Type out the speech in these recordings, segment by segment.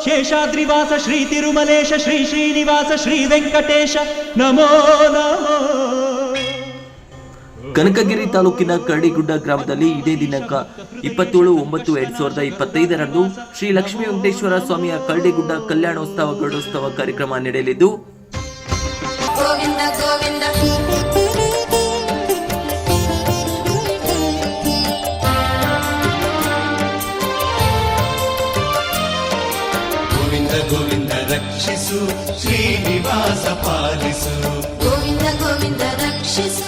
ಶೇಷಾದ್ರಿವಾಸ ಶ್ರೀ ತಿರುಮಲೇಶ ಶ್ರೀ ಶ್ರೀನಿವಾಸ ಶ್ರೀ ವೆಂಕಟೇಶ ನಮೋ ನಮೋ. ಕನಕಗಿರಿ ತಾಲೂಕಿನ ಕರಡಿಗುಡ್ಡ ಗ್ರಾಮದಲ್ಲಿ ಇದೇ ದಿನಾಂಕ 27/9/2025 ಶ್ರೀ ಲಕ್ಷ್ಮೀ ವೆಂಕಟೇಶ್ವರ ಸ್ವಾಮಿಯ ಕರಡಿಗುಡ್ಡ ಕಲ್ಯಾಣೋತ್ಸವ ಗರುಡೋತ್ಸವ ಕಾರ್ಯಕ್ರಮ ನಡೆಯಲಿದ್ದು ಗೋವಿಂದ ಗೋವಿಂದ ಗೋವಿಂದ ಗೋವಿಂದ ರಕ್ಷಿಸು ಶ್ರೀನಿವಾಸ ಪಾಲಿಸು. ಗೋವಿಂದ ಗೋವಿಂದ ರಕ್ಷಿಸು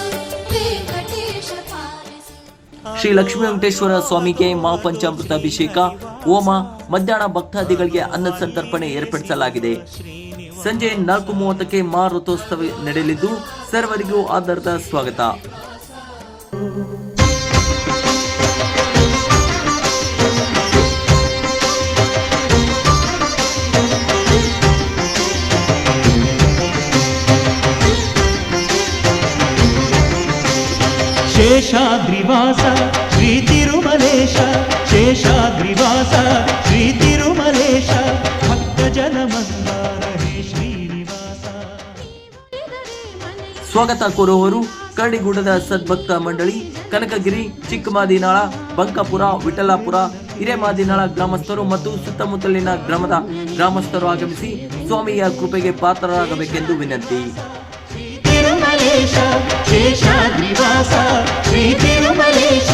ವೆಂಕಟೇಶ ಪಾಲಿಸು. ಶ್ರೀ ಲಕ್ಷ್ಮೀ ವೆಂಕಟೇಶ್ವರ ಸ್ವಾಮಿಗೆ ಮಹಾಪಂಚಾಮೃತ ಅಭಿಷೇಕ, ಹೋಮ, ಮಧ್ಯಾಹ್ನ ಭಕ್ತಾದಿಗಳಿಗೆ ಅನ್ನ ಸಂತರ್ಪಣೆ ಏರ್ಪಡಿಸಲಾಗಿದೆ. ಸಂಜೆ 4:30ಕ್ಕೆ ಮಹಾರಥೋತ್ಸವ ನಡೆಯಲಿದ್ದು ಸರ್ವರಿಗೂ ಆಧಾರದ ಸ್ವಾಗತ. ಶೇಷಾದ್ರಿವಾಸ ಶ್ರೀ ತಿರುಮಲೇಶ ಶೇಷಾದ್ರಿವಾಸ ಶ್ರೀ ತಿರುಮಲೇಶ ಭಕ್ತ ಜನ ಮಂದಾರ ಹೇ ಶ್ರೀನಿವಾಸ. ಸ್ವಾಗತ ಕೋರುವವರು ಕರಡಿಗುಡ್ಡದ ಸದ್ಭಕ್ತ ಮಂಡಳಿ, ಕನಕಗಿರಿ, ಚಿಕ್ಕಮಾದಿನಾಳ, ಬಂಕಾಪುರ, ವಿಠಲಾಪುರ, ಹಿರೇಮಾದಿನಾಳ ಗ್ರಾಮಸ್ಥರು ಮತ್ತು ಸುತ್ತಮುತ್ತಲಿನ ಗ್ರಾಮದ ಗ್ರಾಮಸ್ಥರು ಆಗಮಿಸಿ ಸ್ವಾಮಿಯ ಕೃಪೆಗೆ ಪಾತ್ರರಾಗಬೇಕೆಂದು ವಿನಂತಿ. ತಿರುಮಲೇಶ ಶೇಷಾದ್ರಿವಾಸ ಶ್ರೀ ತಿರುಮಲೇಶ.